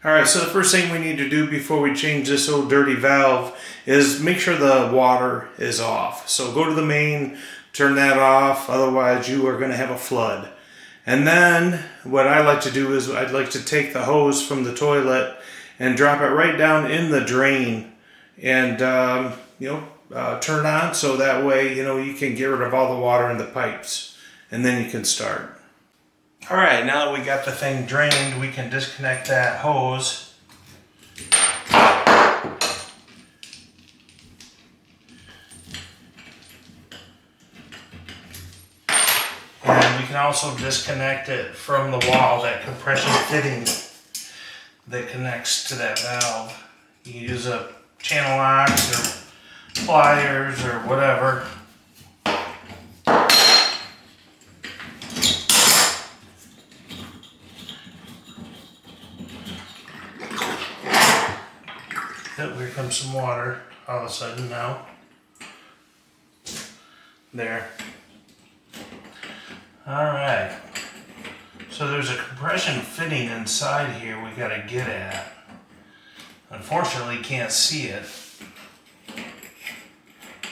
Alright, so the first thing we need to do before we change this old dirty valve is make sure the water is off. So go to the main, turn that off, otherwise you are going to have a flood. And then what I like to do is I'd like to take the hose from the toilet and drop it right down in the drain and turn on, so that way you can get rid of all the water in the pipes, and then you can start. Alright, now that we got the thing drained, we can disconnect that hose. And we can also disconnect it from the wall, that compression fitting that connects to that valve. You can use a channel locks or pliers or whatever. Here comes some water all of a sudden now. There. Alright. So there's a compression fitting inside here we gotta get at. Unfortunately, can't see it.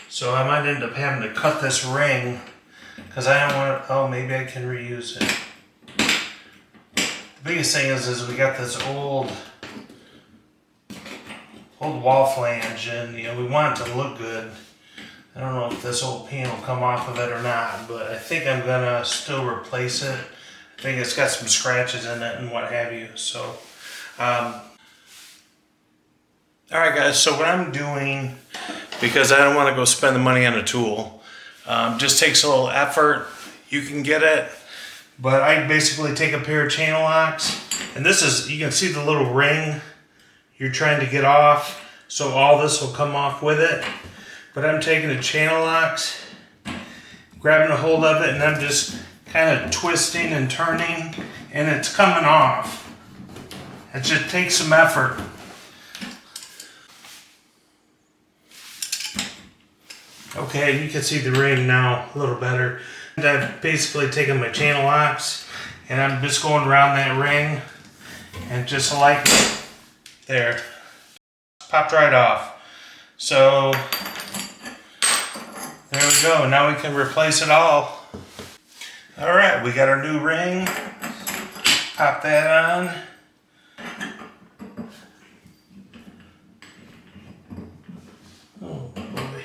So I might end up having to cut this ring because I don't want to, oh, maybe I can reuse it. The biggest thing is we got this old wall flange, and we want it to look good. I don't know if this old pin will come off of it or not, but I think I'm gonna still replace it. I think it's got some scratches in it and what have you. So, all right, guys. So what I'm doing, because I don't want to go spend the money on a tool, just takes a little effort. You can get it, but I basically take a pair of channel locks, and this is, you can see the little ring you're trying to get off, so all this will come off with it. But I'm taking the channel locks, grabbing a hold of it, and I'm just kind of twisting and turning, and it's coming off. It just takes some effort. Okay, you can see the ring now a little better. And I've basically taken my channel locks, and I'm just going around that ring, and just like there, popped right off. So there we go. Now we can replace it all. All right, we got our new ring. Pop that on. Oh boy.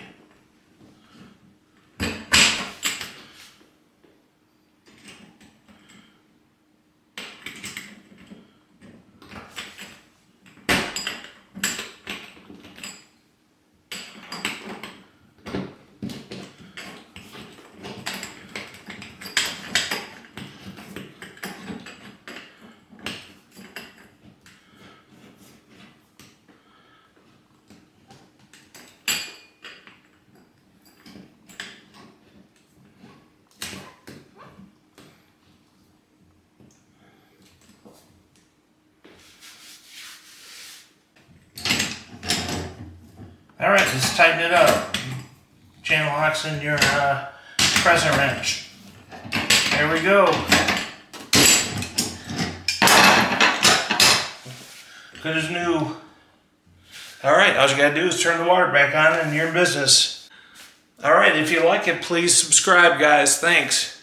All right, just tighten it up. Channel locks in your crescent wrench. There we go. Good as new. All right, all you gotta do is turn the water back on and you're in business. All right, if you like it, please subscribe, guys. Thanks.